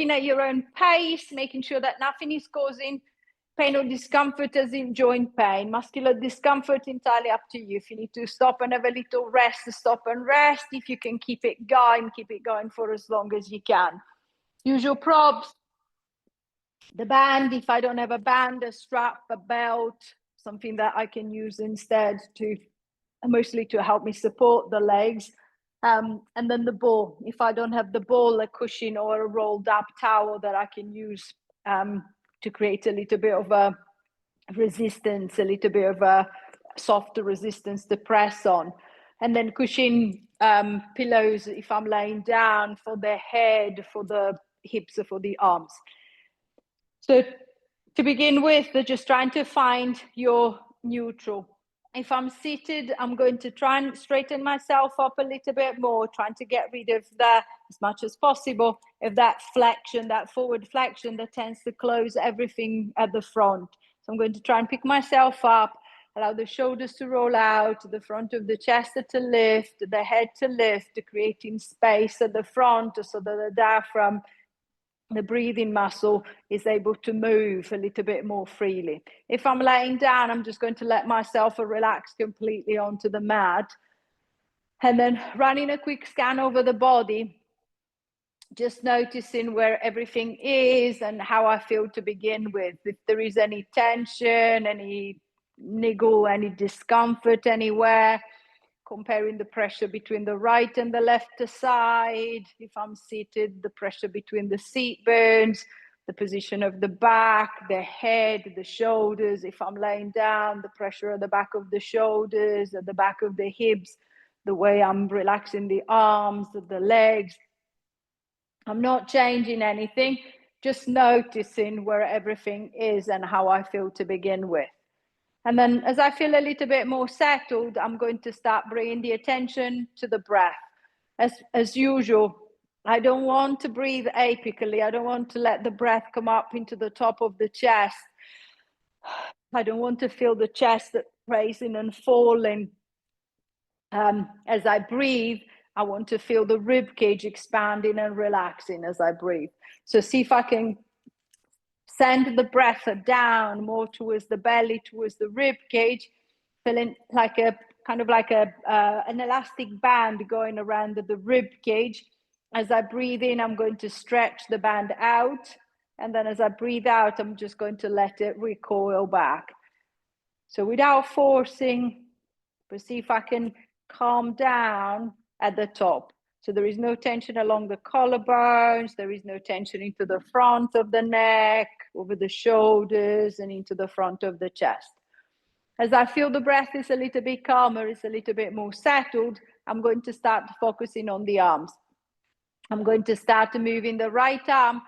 working at your own pace, making sure that nothing is causing pain or discomfort, as in joint pain. Muscular discomfort, entirely up to you. If you need to stop and have a little rest, stop and rest. If you can keep it going for as long as you can. Usual props, the band. If I don't have a band, a strap, a belt, something that I can use instead to mostly to help me support the legs. And then the ball. If I don't have the ball, a cushion or a rolled up towel that I can use to create a little bit of a resistance, a little bit of a softer resistance to press on. And then cushion pillows if I'm laying down, for the head, for the hips, or for the arms. So to begin with, they're just trying to find your neutral. If I'm seated, I'm going to try and straighten myself up a little bit more, trying to get rid of that as much as possible, of that flexion, that forward flexion that tends to close everything at the front. So I'm going to try and pick myself up, allow the shoulders to roll out, the front of the chest to lift, the head to lift, creating space at the front so that the diaphragm, the breathing muscle, is able to move a little bit more freely. If I'm laying down, I'm just going to let myself relax completely onto the mat. And then running a quick scan over the body, just noticing where everything is and how I feel to begin with. If there is any tension, any niggle, any discomfort anywhere, comparing the pressure between the right and the left side. If I'm seated, the pressure between the seat bones, the position of the back, the head, the shoulders. If I'm laying down, the pressure at the back of the shoulders, at the back of the hips, the way I'm relaxing the arms, the legs. I'm not changing anything, just noticing where everything is and how I feel to begin with. And then as I feel a little bit more settled, I'm going to start bringing the attention to the breath. As usual, I don't want to breathe apically. I don't want to let the breath come up into the top of the chest. I don't want to feel the chest raising and falling. As I breathe, I want to feel the rib cage expanding and relaxing as I breathe. So see if I can send the breath down more towards the belly, towards the rib cage, feeling like a kind of like an elastic band going around the rib cage. As I breathe in, I'm going to stretch the band out. And then as I breathe out, I'm just going to let it recoil back. So without forcing, but see if I can calm down at the top. So there is no tension along the collarbones. There is no tension into the front of the neck, over the shoulders, and into the front of the chest. As I feel the breath is a little bit calmer, it's a little bit more settled, I'm going to start focusing on the arms. I'm going to start moving the right arm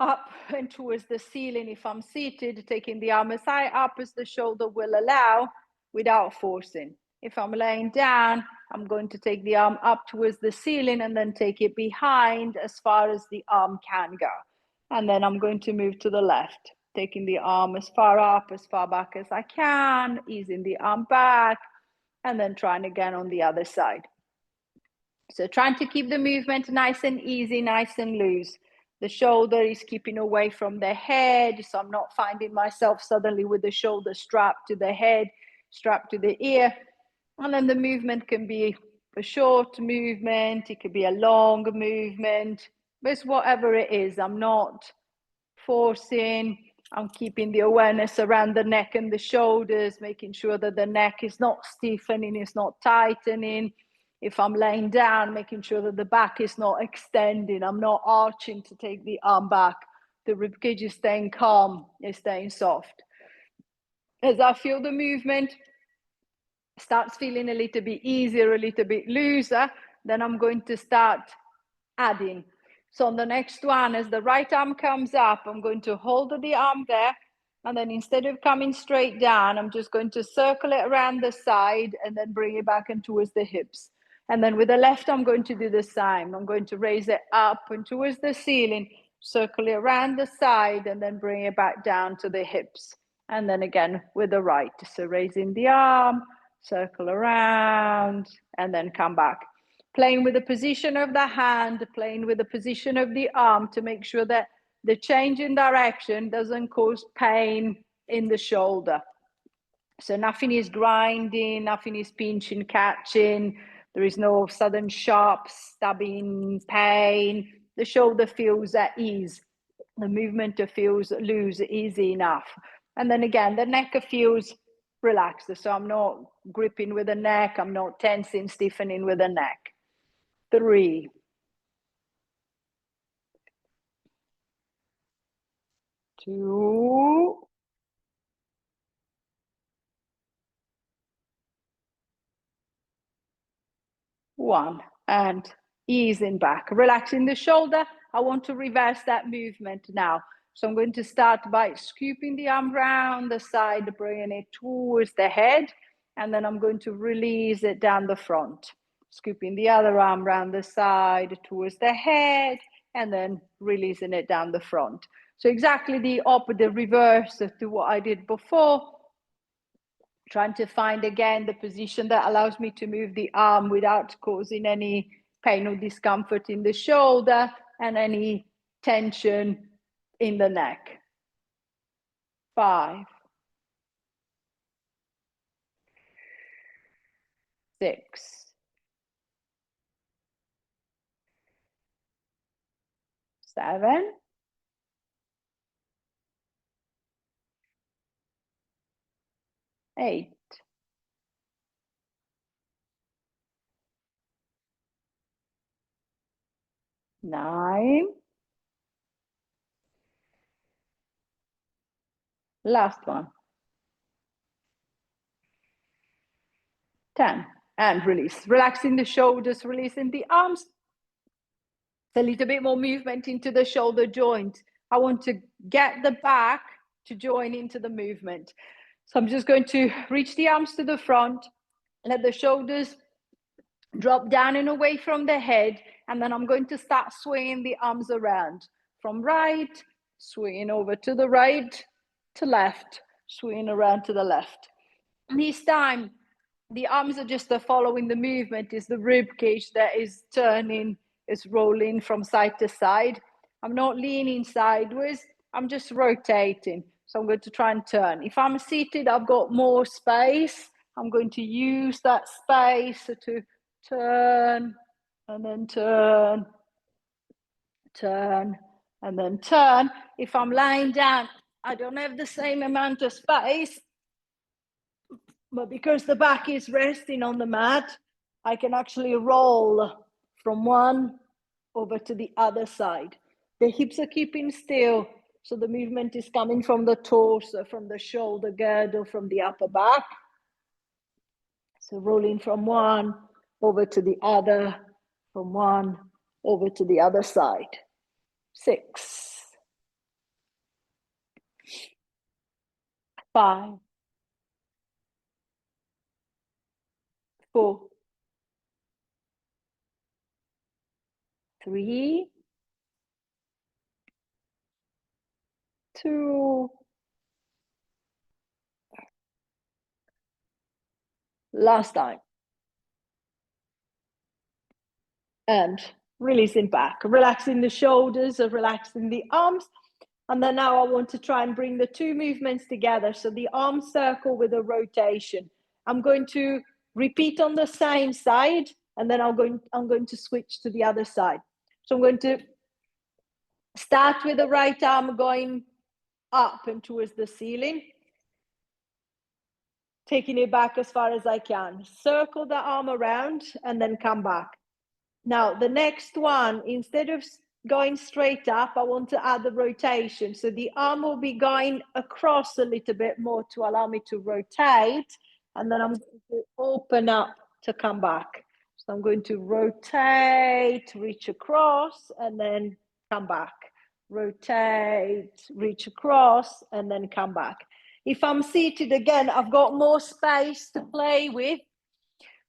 up and towards the ceiling if I'm seated, taking the arm as high up as the shoulder will allow without forcing. If I'm laying down, I'm going to take the arm up towards the ceiling and then take it behind as far as the arm can go. And then I'm going to move to the left, taking the arm as far up, as far back as I can, easing the arm back, and then trying again on the other side. So trying to keep the movement nice and easy, nice and loose. The shoulder is keeping away from the head, so I'm not finding myself suddenly with the shoulder strapped to the head, strapped to the ear. And then the movement can be a short movement, it could be a long movement, but it's whatever it is. I'm not forcing, I'm keeping the awareness around the neck and the shoulders, making sure that the neck is not stiffening, it's not tightening. If I'm laying down, making sure that the back is not extending, I'm not arching to take the arm back. The ribcage is staying calm, is staying soft. As I feel the movement starts feeling a little bit easier, a little bit looser, then I'm going to start adding. So on the next one, as the right arm comes up, I'm going to hold the arm there. And then instead of coming straight down, I'm just going to circle it around the side and then bring it back and towards the hips. And then with the left, I'm going to do the same. I'm going to raise it up and towards the ceiling, circle it around the side, and then bring it back down to the hips. And then again with the right. So raising the arm, circle around, and then come back. playing with the position of the hand, playing with the position of the arm to make sure that the change in direction doesn't cause pain in the shoulder. So nothing is grinding, nothing is pinching, catching. There is no sudden sharp stabbing pain. The shoulder feels at ease. The movement feels loose, easy enough. And then again, the neck feels relaxed. So I'm not gripping with the neck. I'm not tensing, stiffening with the neck. 3, 2, 1, and easing back, relaxing the shoulder. I want to reverse that movement now. So I'm going to start by scooping the arm round the side, bringing it towards the head, and then I'm going to release it down the front. Scooping the other arm round the side towards the head, and then releasing it down the front. So exactly the opposite, reverse to what I did before. Trying to find again the position that allows me to move the arm without causing any pain or discomfort in the shoulder and any tension in the neck. 5, 6, 7, 8, 9, last one, 10, and release. Relaxing the shoulders, releasing the arms. A little bit more movement into the shoulder joint. I want to get the back to join into the movement. So I'm just going to reach the arms to the front, let the shoulders drop down and away from the head, and then I'm going to start swinging the arms around from right, swinging over to the right, to left, swinging around to the left. And this time, the arms are just following the movement. Is the rib cage that is turning, is rolling from side to side. I'm not leaning sideways, I'm just rotating. So I'm going to try and turn. If I'm seated, I've got more space. I'm going to use that space to turn, and then turn, turn, and then turn. If I'm lying down, I don't have the same amount of space, but because the back is resting on the mat, I can actually roll from one over to the other side. The hips are keeping still, so the movement is coming from the torso, from the shoulder girdle, from the upper back. So rolling from one over to the other, from one over to the other side. 6, 5, 4, 3, 2, last time. And releasing back, relaxing the shoulders, relaxing the arms. And then now I want to try and bring the two movements together. So the arm circle with a rotation. I'm going to repeat on the same side, and then I'm going to switch to the other side. So I'm going to start with the right arm going up and towards the ceiling, taking it back as far as I can. Circle the arm around and then come back. Now, the next one, instead of going straight up, I want to add the rotation. So the arm will be going across a little bit more to allow me to rotate. And then I'm going to open up to come back. So I'm going to rotate, reach across, and then come back. Rotate, reach across, and then come back. If I'm seated again, I've got more space to play with.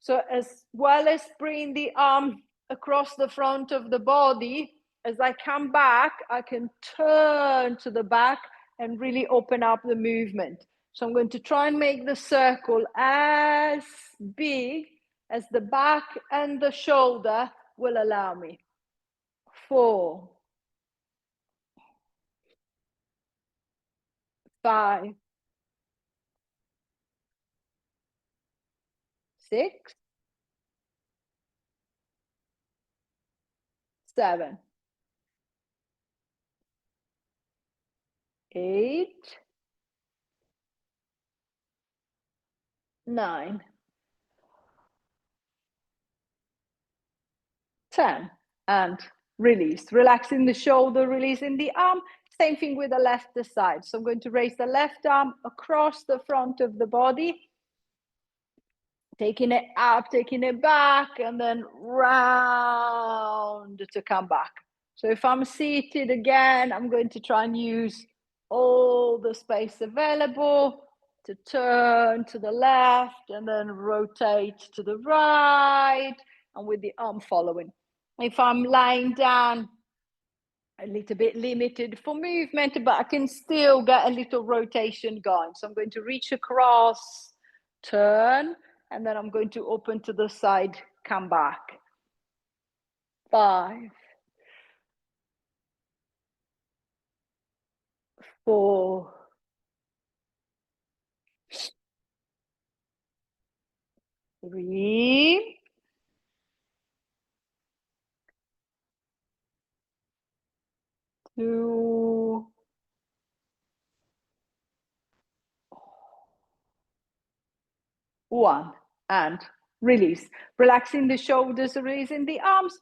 So as well as bring the arm across the front of the body, as I come back, I can turn to the back and really open up the movement. So I'm going to try and make the circle as big as the back and the shoulder will allow me. 4, 5, 6, 7, 8, 9, 10, and release. Relaxing the shoulder, releasing the arm. Same thing with the left side. So I'm going to raise the left arm across the front of the body, taking it up, taking it back, and then round to come back. So if I'm seated again, I'm going to try and use all the space available to turn to the left and then rotate to the right, and with the arm following. If I'm lying down, a little bit limited for movement, but I can still get a little rotation going. So I'm going to reach across, turn, and then I'm going to open to the side, come back. 5, 4, 3, 2, 1, and release. Relaxing the shoulders, releasing the arms.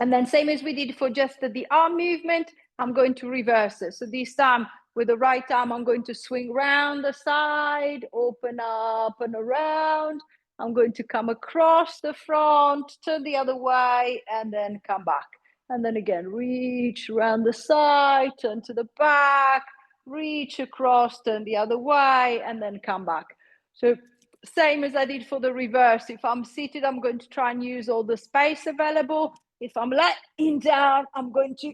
And then same as we did for just the arm movement, I'm going to reverse it. So this time with the right arm, I'm going to swing round the side, open up and around. I'm going to come across the front, turn the other way, and then come back. And then again, reach around the side, turn to the back, reach across, turn the other way, and then come back. So same as I did for the reverse. If I'm seated, I'm going to try and use all the space available. If I'm laying down, I'm going to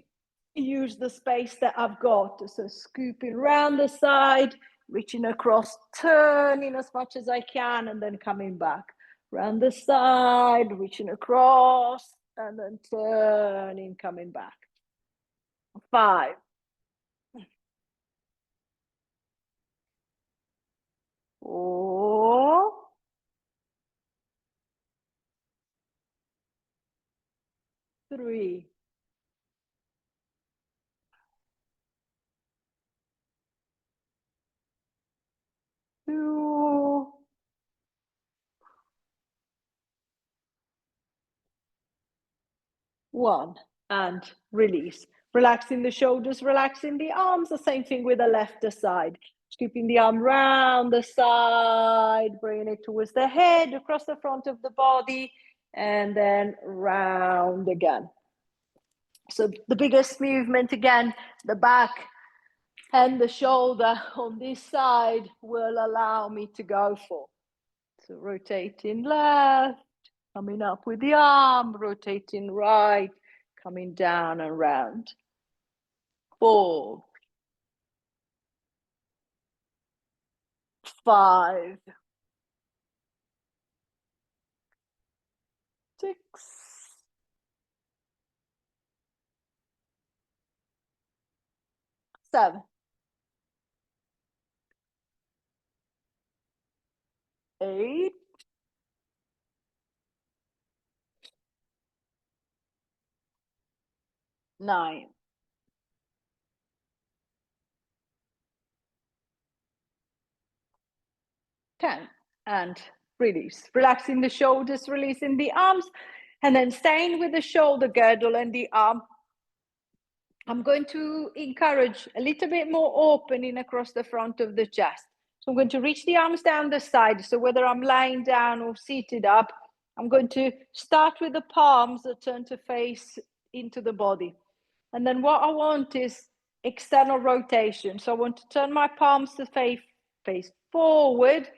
use the space that I've got. So scooping around the side, reaching across, turning as much as I can, and then coming back. Round the side, reaching across, and then turning, coming back. 5, 4, 3, 2, 1, and release. Relaxing the shoulders, relaxing the arms. The same thing with the left side. Scooping the arm round the side, bringing it towards the head, across the front of the body, and then round again. So the biggest movement again, the back and the shoulder on this side will allow me to go for. So rotating left, coming up with the arm, rotating right, coming down and round. 4, 5, 6, 7, 8, 9, 10, and release. Relaxing the shoulders, releasing the arms, and then staying with the shoulder girdle and the arm. I'm going to encourage a little bit more opening across the front of the chest. So I'm going to reach the arms down the side. So whether I'm lying down or seated up, I'm going to start with the palms that turn to face into the body. And then what I want is external rotation. So I want to turn my palms to face forward.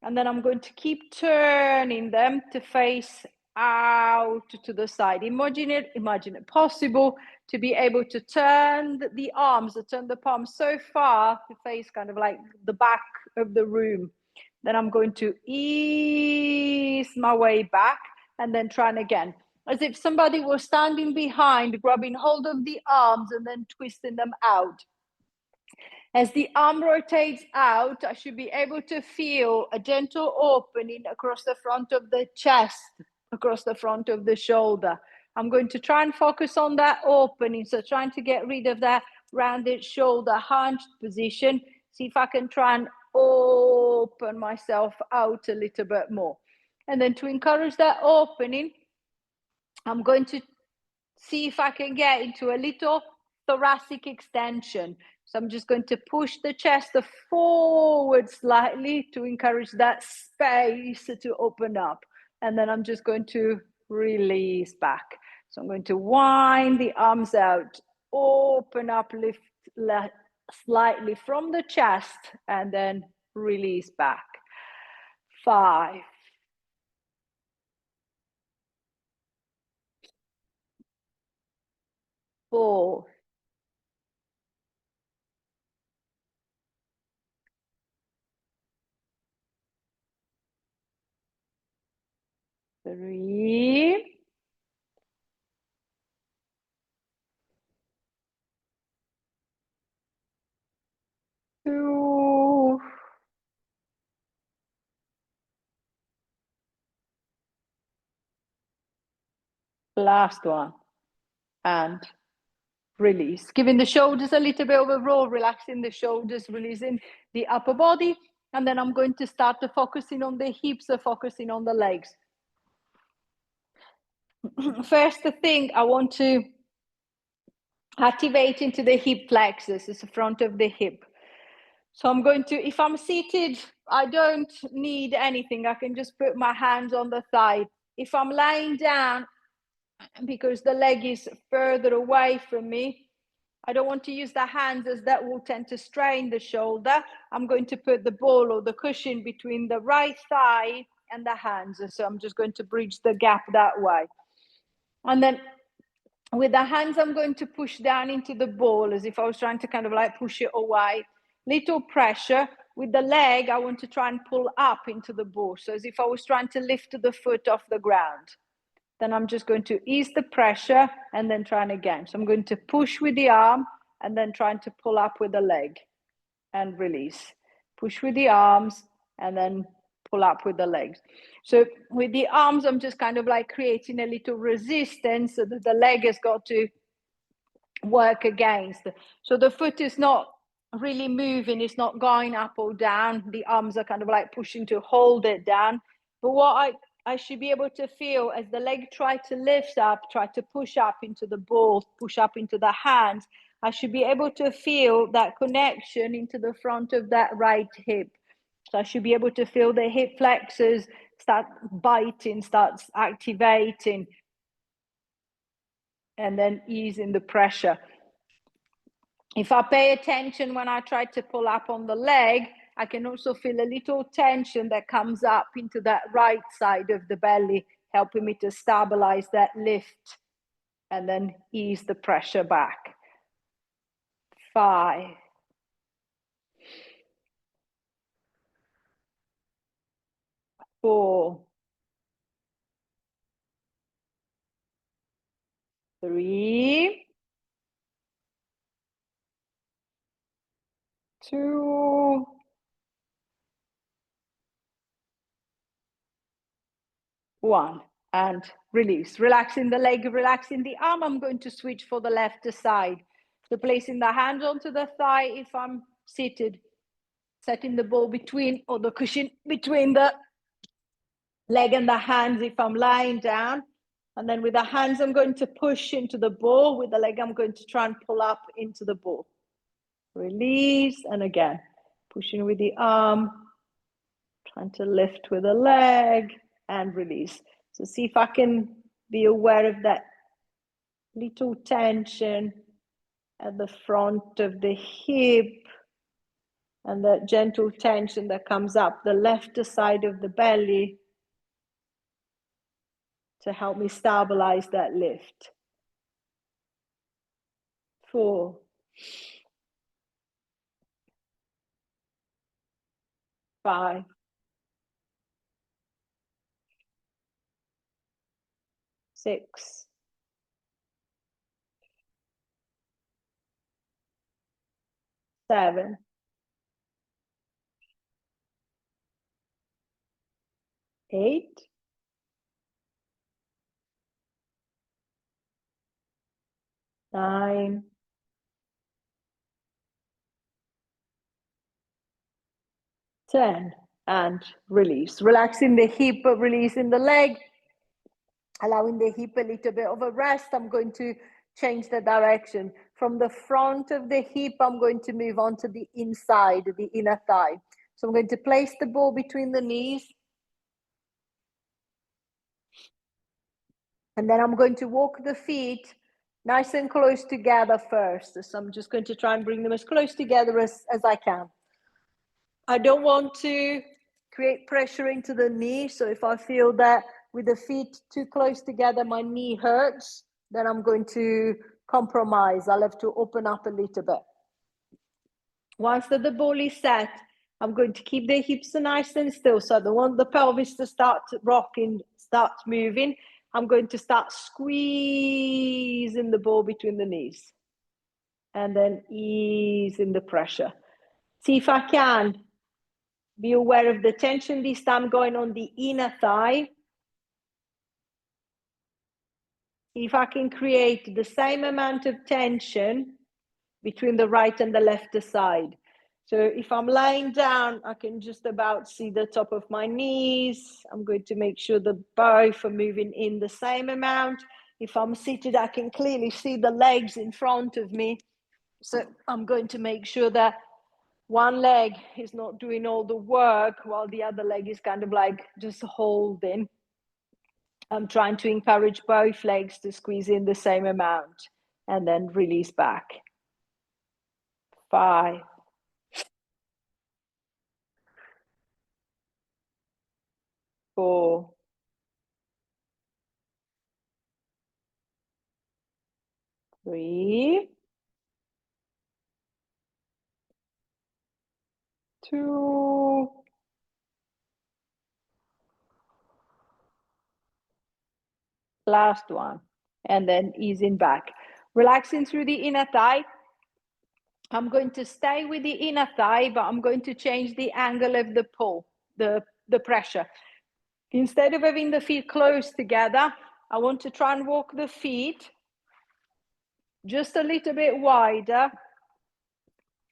And then I'm going to keep turning them to face out to the side. Imagine it possible to be able to turn the arms, to turn the palms so far to face kind of like the back of the room. Then I'm going to ease my way back and then trying again. As if somebody was standing behind, grabbing hold of the arms and then twisting them out. As the arm rotates out, I should be able to feel a gentle opening across the front of the chest, across the front of the shoulder. I'm going to try and focus on that opening. So trying to get rid of that rounded shoulder hunched position. See if I can try and open myself out a little bit more. And then to encourage that opening, I'm going to see if I can get into a little thoracic extension. So I'm just going to push the chest forward slightly to encourage that space to open up. And then I'm just going to release back. So I'm going to wind the arms out, open up, lift slightly from the chest, and then release back. 5, 4, 3, 2, last one, and release. Giving the shoulders a little bit of a roll, relaxing the shoulders, releasing the upper body. And then I'm going to start focusing on the hips, focusing on the legs. First thing I want to activate into the hip flexors, is the front of the hip. So I'm going to, if I'm seated, I don't need anything. I can just put my hands on the thigh. If I'm lying down, because the leg is further away from me, I don't want to use the hands, as that will tend to strain the shoulder. I'm going to put the ball or the cushion between the right thigh and the hands. So I'm just going to bridge the gap that way. And then with the hands, I'm going to push down into the ball as if I was trying to kind of like push it away. Little pressure. With the leg, I want to try and pull up into the ball. So as if I was trying to lift the foot off the ground. Then I'm just going to ease the pressure and then trying again. So I'm going to push with the arm and then trying to pull up with the leg and release. Push with the arms and then pull up with the legs. So with the arms, I'm just kind of like creating a little resistance so that the leg has got to work against. So the foot is not really moving, it's not going up or down. The arms are kind of like pushing to hold it down. But what I should be able to feel as the leg try to lift up, try to push up into the ball, push up into the hands, I should be able to feel that connection into the front of that right hip. So I should be able to feel the hip flexors start biting, starts activating, and then easing the pressure. If I pay attention when I try to pull up on the leg, I can also feel a little tension that comes up into that right side of the belly, helping me to stabilize that lift and then ease the pressure back. 5, 4, 3, 2, 1, and release. Relaxing the leg, relaxing the arm. I'm going to switch for the left side. So placing the hand onto the thigh if I'm seated, setting the ball between, or the cushion between the leg and the hands if I'm lying down. And then with the hands, I'm going to push into the ball. With the leg, I'm going to try and pull up into the ball. Release, and again, pushing with the arm, trying to lift with the leg, and release. So see if I can be aware of that little tension at the front of the hip and that gentle tension that comes up the left side of the belly to help me stabilize that lift. 4, 5, 6, 7, 8, 9, 10, and release. Relaxing the hip, releasing the leg, allowing the hip a little bit of a rest. I'm going to change the direction. From the front of the hip, I'm going to move on to the inside, the inner thigh. So I'm going to place the ball between the knees. And then I'm going to walk the feet nice and close together first. So I'm just going to try and bring them as close together as I can. I don't want to create pressure into the knee. So if I feel that with the feet too close together, my knee hurts, then I'm going to compromise. I'll have to open up a little bit. Once the ball is set, I'm going to keep the hips nice and still. So I don't want the pelvis to start rocking, start moving. I'm going to start squeezing the ball between the knees and then easing the pressure. See if I can be aware of the tension this time going on the inner thigh. If I can create the same amount of tension between the right and the left side. So if I'm lying down, I can just about see the top of my knees. I'm going to make sure that both are moving in the same amount. If I'm seated, I can clearly see the legs in front of me. So I'm going to make sure that one leg is not doing all the work while the other leg is kind of like just holding. I'm trying to encourage both legs to squeeze in the same amount and then release back. 5, 4, 3, 2, last one, and then easing back. Relaxing through the inner thigh. I'm going to stay with the inner thigh, but I'm going to change the angle of the pull, the pressure. Instead of having the feet close together, I want to try and walk the feet just a little bit wider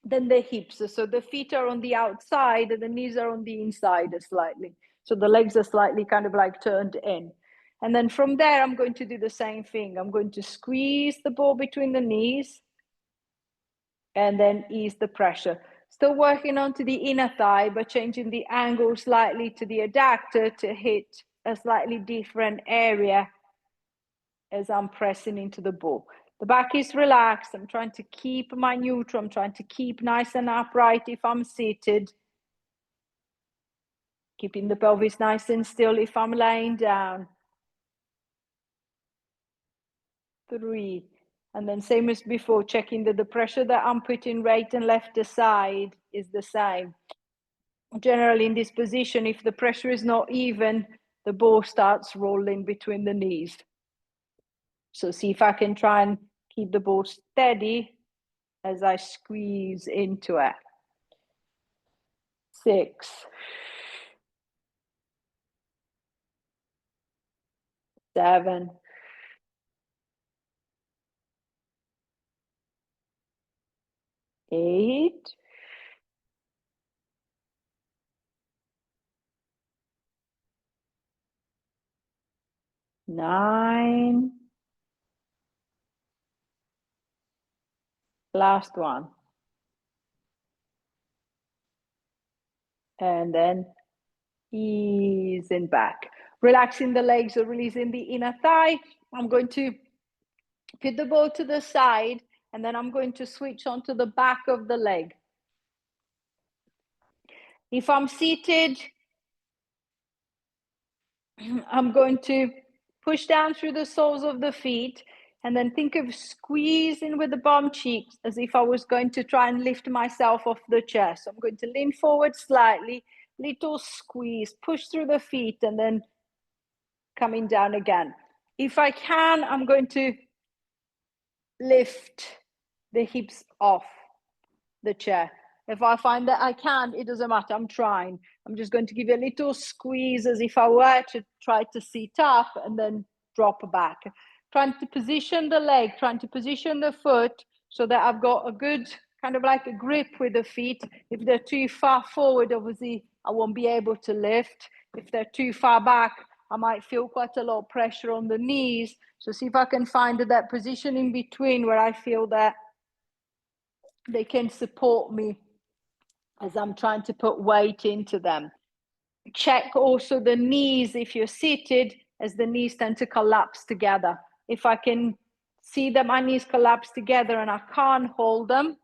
than the hips. So the feet are on the outside and the knees are on the inside slightly. So the legs are slightly kind of like turned in. And then from there, I'm going to do the same thing. I'm going to squeeze the ball between the knees and then ease the pressure. Still working onto the inner thigh, but changing the angle slightly to the adductor to hit a slightly different area as I'm pressing into the ball. The back is relaxed. I'm trying to keep my neutral. I'm trying to keep nice and upright if I'm seated. Keeping the pelvis nice and still if I'm laying down. 3. And then same as before, checking that the pressure that I'm putting right and left side is the same. Generally in this position, if the pressure is not even, the ball starts rolling between the knees. So see if I can try and keep the ball steady as I squeeze into it. 6, 7, 8, 9, last one. And then easing back. Relaxing the legs or releasing the inner thigh. I'm going to put the ball to the side and then I'm going to switch onto the back of the leg. If I'm seated, I'm going to push down through the soles of the feet and then think of squeezing with the bum cheeks as if I was going to try and lift myself off the chair. So I'm going to lean forward slightly, little squeeze, push through the feet and then coming down again. If I can, I'm going to lift the hips off the chair. If I find that I can't, it doesn't matter, I'm trying. I'm just going to give you a little squeeze as if I were to try to sit up and then drop back. Trying to position the leg, trying to position the foot so that I've got a good kind of like a grip with the feet. If they're too far forward, obviously I won't be able to lift. If they're too far back, I might feel quite a lot of pressure on the knees. So see if I can find that position in between where I feel that they can support me as I'm trying to put weight into them. Check also the knees if you're seated, as the knees tend to collapse together. If I can see that my knees collapse together and I can't hold them,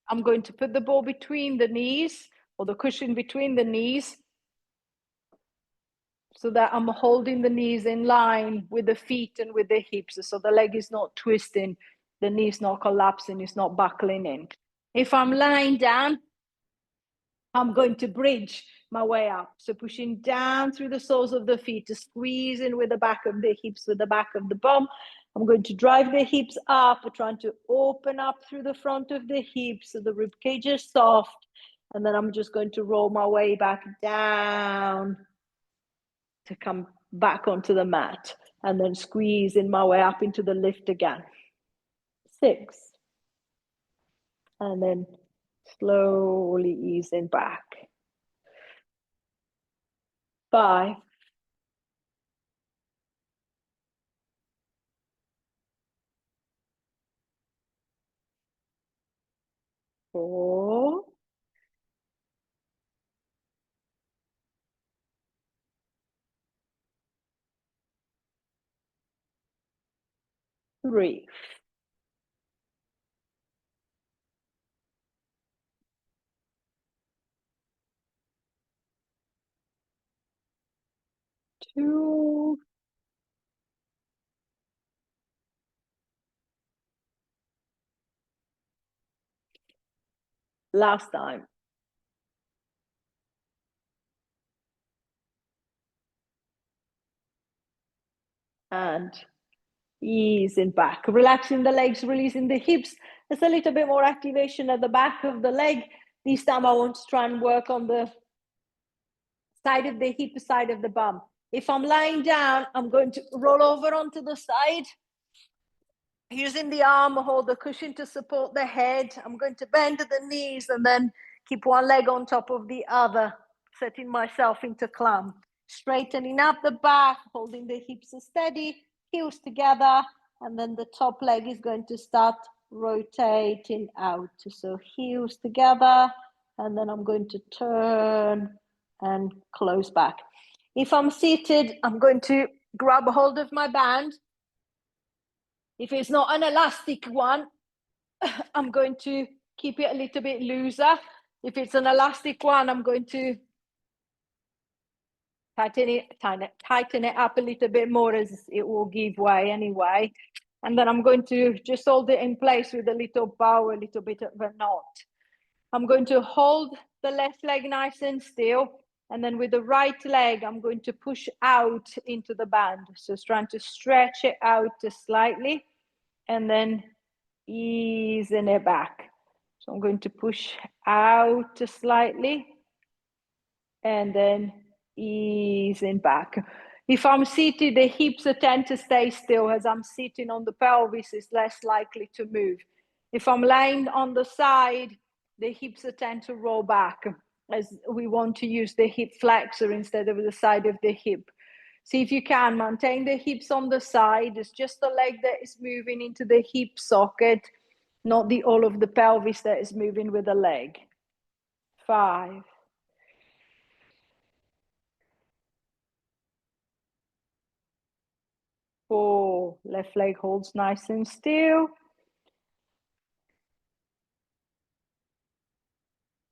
I'm going to put the ball between the knees or the cushion between the knees so that I'm holding the knees in line with the feet and with the hips. So the leg is not twisting, the knee's not collapsing, it's not buckling in. If I'm lying down, I'm going to bridge my way up. So pushing down through the soles of the feet to squeeze in with the back of the hips, with the back of the bum. I'm going to drive the hips up, trying to open up through the front of the hips so the rib cage is soft. And then I'm just going to roll my way back down to come back onto the mat and then squeeze in my way up into the lift again. 6. And then slowly easing back. 5. 4. 3. 2. Last time. And easing back, relaxing the legs, releasing the hips. There's a little bit more activation at the back of the leg. This time I want to try and work on the side of the hip, side of the bum. If I'm lying down, I'm going to roll over onto the side, using the arm, hold the cushion to support the head. I'm going to bend the knees and then keep one leg on top of the other, setting myself into climb. Straightening up the back, holding the hips steady, heels together, and then the top leg is going to start rotating out. So heels together, and then I'm going to turn and close back. If I'm seated, I'm going to grab a hold of my band. If it's not an elastic one, I'm going to keep it a little bit looser. If it's an elastic one, I'm going to tighten it up a little bit more, as it will give way anyway. And then I'm going to just hold it in place with a little bow, a little bit of a knot. I'm going to hold the left leg nice and still. And then with the right leg, I'm going to push out into the band. So it's trying to stretch it out slightly and then easing it back. So I'm going to push out slightly and then easing back. If I'm seated, the hips tend to stay still. As I'm sitting on the pelvis, it's less likely to move. If I'm lying on the side, the hips tend to roll back, as we want to use the hip flexor instead of the side of the hip. See if you can maintain the hips on the side. It's just the leg that is moving into the hip socket, not the all of the pelvis that is moving with the leg. 5. 4. Left leg holds nice and still.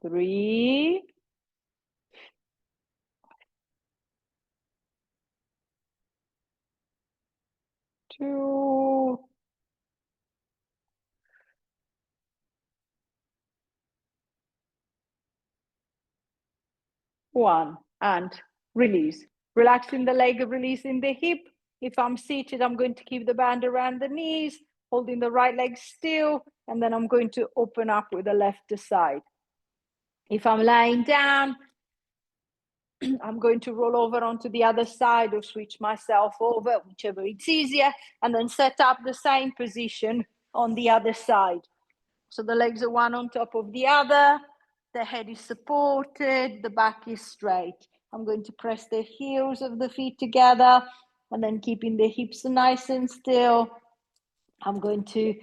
3. 2. 1. And release. Relaxing the leg, releasing the hip. If I'm seated, I'm going to keep the band around the knees, holding the right leg still, and then I'm going to open up with the left side. If I'm lying down, I'm going to roll over onto the other side or switch myself over, whichever it's easier, and then set up the same position on the other side. So the legs are one on top of the other, the head is supported, the back is straight. I'm going to press the heels of the feet together and then keeping the hips nice and still. I'm going to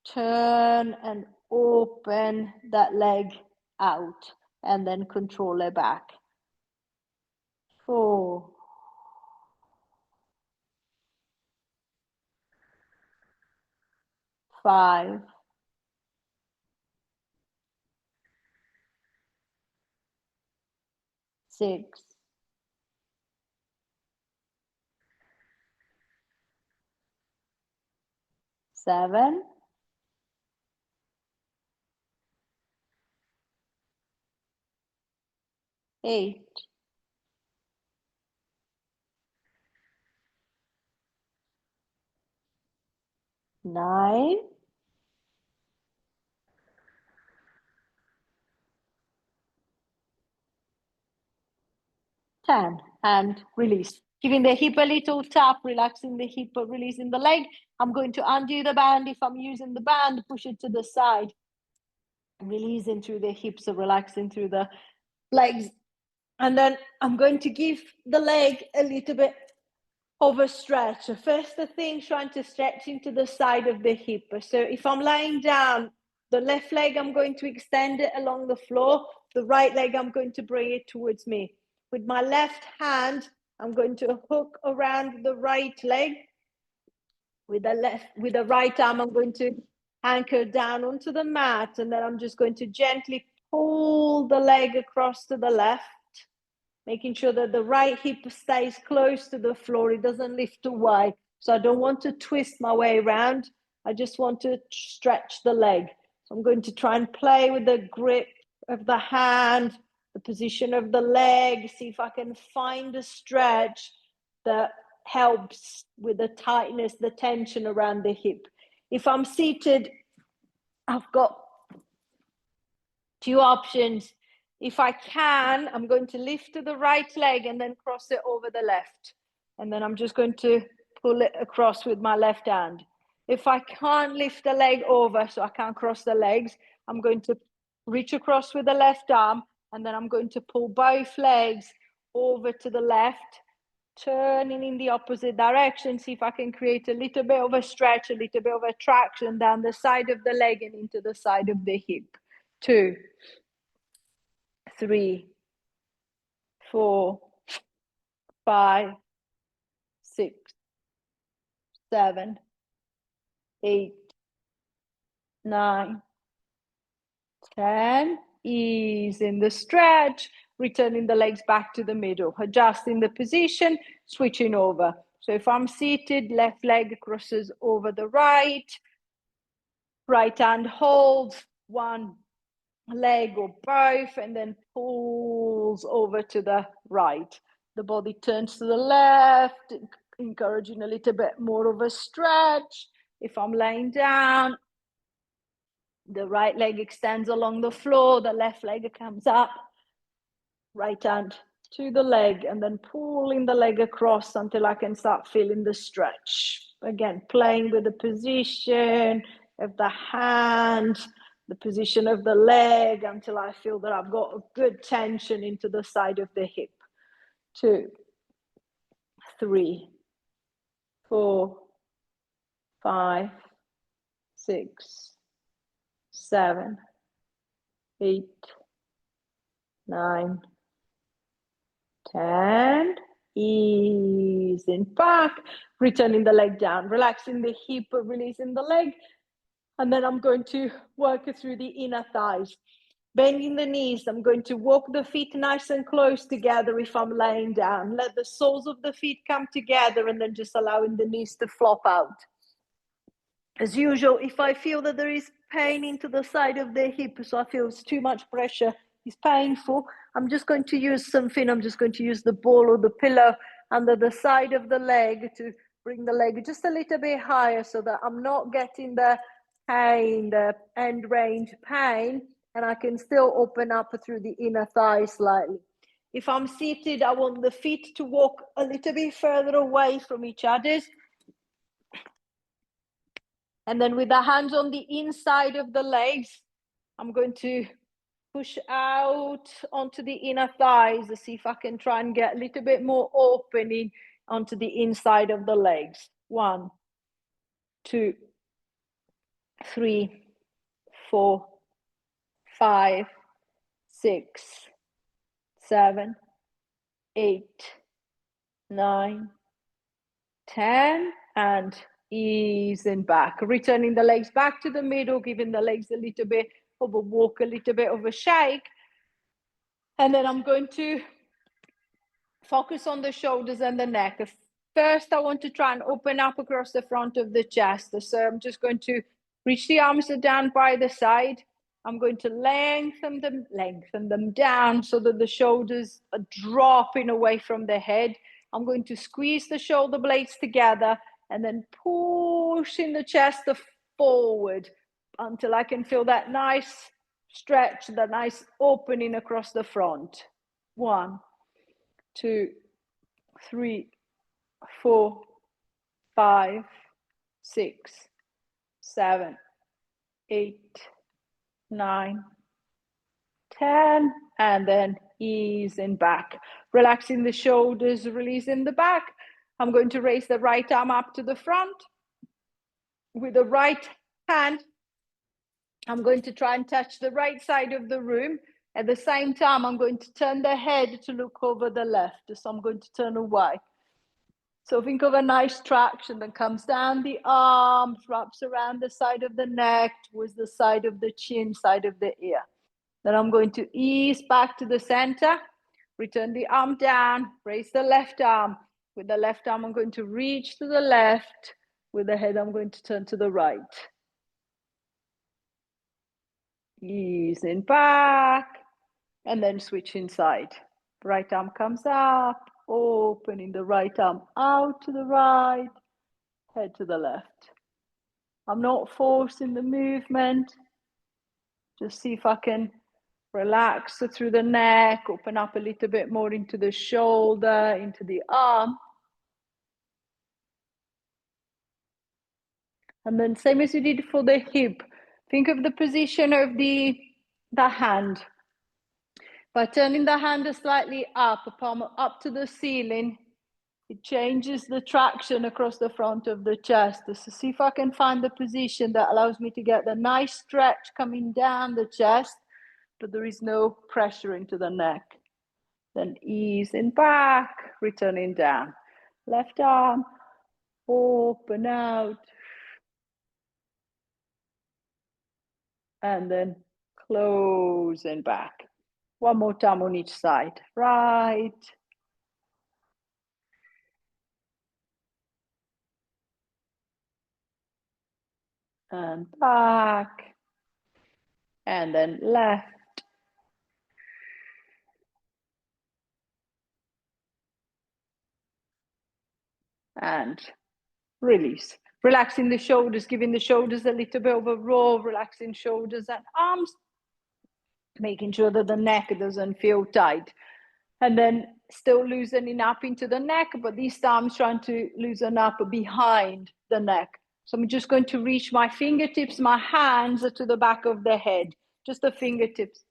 turn and open that leg out and then control it back. 4, 5, 6, 7, 8, 9, 10, and release. Giving the hip a little tap, relaxing the hip, releasing the leg. I'm going to undo the band. If I'm using the band, push it to the side. Releasing through the hips, so relaxing through the legs. And then I'm going to give the leg a little bit of a stretch. So first thing, trying to stretch into the side of the hip. So if I'm lying down, the left leg, I'm going to extend it along the floor. The right leg, I'm going to bring it towards me. With my left hand, I'm going to hook around the right leg. With the right arm, I'm going to anchor down onto the mat, and then I'm just going to gently pull the leg across to the left, making sure that the right hip stays close to the floor. It doesn't lift away. So I don't want to twist my way around. I just want to stretch the leg. So I'm going to try and play with the grip of the hand, the position of the leg, see if I can find a stretch that helps with the tightness, the tension around the hip. If I'm seated, I've got 2 options. If I can, I'm going to lift to the right leg and then cross it over the left. And then I'm just going to pull it across with my left hand. If I can't lift the leg over, so I can't cross the legs, I'm going to reach across with the left arm, and then I'm going to pull both legs over to the left, turning in the opposite direction, see if I can create a little bit of a stretch, a little bit of a traction down the side of the leg and into the side of the hip. 2, 3, 4, 5, 6, 7, 8, 9, 10. Ease in the stretch, returning the legs back to the middle, adjusting the position, switching over. So if I'm seated, left leg crosses over the right hand holds one leg or both, and then pulls over to the right. The body turns to the left, encouraging a little bit more of a stretch. If I'm laying down, the right leg extends along the floor, the left leg comes up, right hand to the leg, and then pulling the leg across until I can start feeling the stretch. Again, playing with the position of the hand, the position of the leg, until I feel that I've got a good tension into the side of the hip. 2, 3, 4, 5, 6, 7, 8, 9, 10. Easing back, returning the leg down, relaxing the hip, releasing the leg. And then I'm going to work through the inner thighs. Bending the knees, I'm going to walk the feet nice and close together if I'm laying down. Let the soles of the feet come together, and then just allowing the knees to flop out. As usual, if I feel that there is pain into the side of the hip, so I feel it's too much pressure, it's painful, I'm just going to use something. I'm just going to use the ball or the pillow under the side of the leg to bring the leg just a little bit higher so that I'm not getting the pain, the end range pain, and I can still open up through the inner thigh slightly. If I'm seated, I want the feet to walk a little bit further away from each other. And then with the hands on the inside of the legs, I'm going to push out onto the inner thighs to see if I can try and get a little bit more opening onto the inside of the legs. 1, 2, 3, 4, 5, 6, 7, 8, 9, 10, and easing back, returning the legs back to the middle, giving the legs a little bit of a walk, a little bit of a shake. And then I'm going to focus on the shoulders and the neck. First, I want to try and open up across the front of the chest. So I'm just going to reach the arms down by the side. I'm going to lengthen them down so that the shoulders are dropping away from the head. I'm going to squeeze the shoulder blades together and then pushing the chest forward until I can feel that nice stretch, that nice opening across the front. 1, 2, 3, 4, 5, 6, 7, 8, 9, 10, and then easing back, relaxing the shoulders, releasing the back. I'm going to raise the right arm up to the front. With the right hand, I'm going to try and touch the right side of the room. At the same time, I'm going to turn the head to look over the left. So I'm going to turn away. So think of a nice traction that comes down the arms, wraps around the side of the neck, towards the side of the chin, side of the ear. Then I'm going to ease back to the center, return the arm down, raise the left arm. With the left arm, I'm going to reach to the left. With the head, I'm going to turn to the right. Easing back, and then switch inside. Right arm comes up, opening the right arm out to the right, head to the left. I'm not forcing the movement. Just see if I can relax through the neck, open up a little bit more into the shoulder, into the arm. And then same as you did for the hip, think of the position of the hand. By turning the hand slightly up, palm up to the ceiling, it changes the traction across the front of the chest. So see if I can find the position that allows me to get the nice stretch coming down the chest, but there is no pressure into the neck. Then easing back, returning down. Left arm, open out. And then closing back. One more time on each side. Right. And back. And then left. And release. Relaxing the shoulders, giving the shoulders a little bit of a roll, relaxing shoulders and arms, making sure that the neck doesn't feel tight. And then still loosening up into the neck, but this time trying to loosen up behind the neck. So I'm just going to reach my fingertips, my hands to the back of the head, just the fingertips.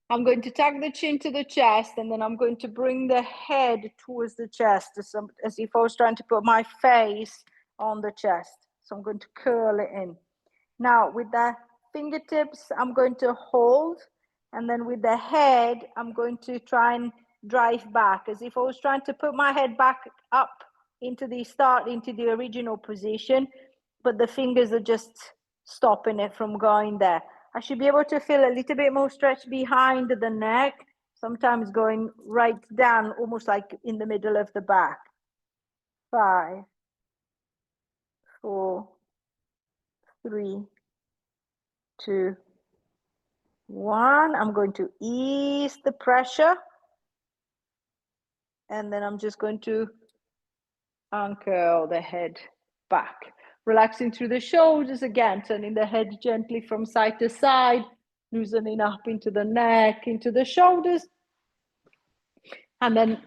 I'm going to tuck the chin to the chest, and then I'm going to bring the head towards the chest as if I was trying to put my face on the chest. So I'm going to curl it in. Now with the fingertips, I'm going to hold, and then with the head, I'm going to try and drive back as if I was trying to put my head back up into the original position, but the fingers are just stopping it from going there. I should be able to feel a little bit more stretch behind the neck, sometimes going right down, almost like in the middle of the back. 5, 4, 3, 2, 1. I'm going to ease the pressure. And then I'm just going to uncurl the head back. Relaxing through the shoulders again, turning the head gently from side to side, loosening up into the neck, into the shoulders. And then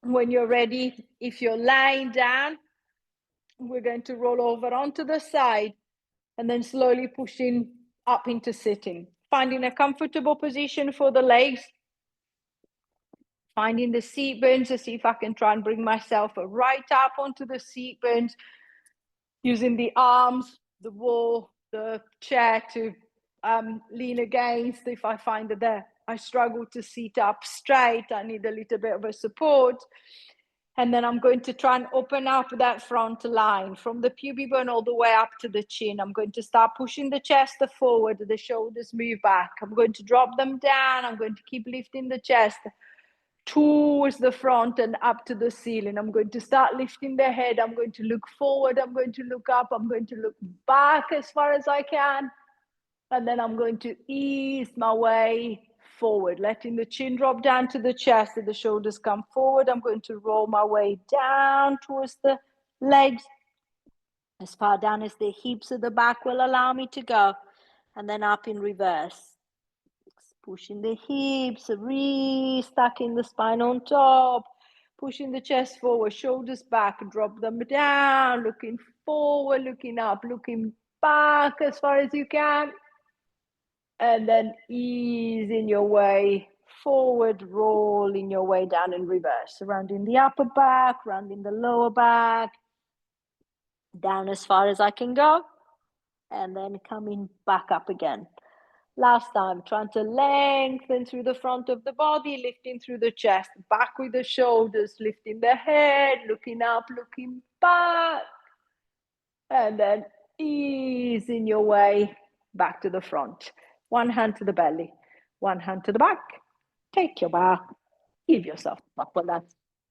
when you're ready, if you're lying down, we're going to roll over onto the side and then slowly pushing up into sitting. Finding a comfortable position for the legs. Finding the seat bones to see if I can try and bring myself right up onto the seat bones. Using the arms, the wall, the chair to lean against. If I find that I struggle to sit up straight, I need a little bit of a support. And then I'm going to try and open up that front line from the pubic bone all the way up to the chin. I'm going to start pushing the chest forward, the shoulders move back. I'm going to drop them down. I'm going to keep lifting the chest towards the front and up to the ceiling. I'm going to start lifting the head. I'm going to look forward. I'm going to look up. I'm going to look back as far as I can. And then I'm going to ease my way forward, letting the chin drop down to the chest and the shoulders come forward. I'm going to roll my way down towards the legs, as far down as the hips at the back will allow me to go. And then up in reverse. Pushing the hips, restacking the spine on top, pushing the chest forward, shoulders back, drop them down, looking forward, looking up, looking back as far as you can. And then easing your way forward, rolling your way down in reverse, rounding the upper back, rounding the lower back, down as far as I can go, and then coming back up again. Last time, trying to lengthen through the front of the body, lifting through the chest, back with the shoulders, lifting the head, looking up, looking back, and then easing your way back to the front. One hand to the belly, one hand to the back. Take your bow, give yourself a couple of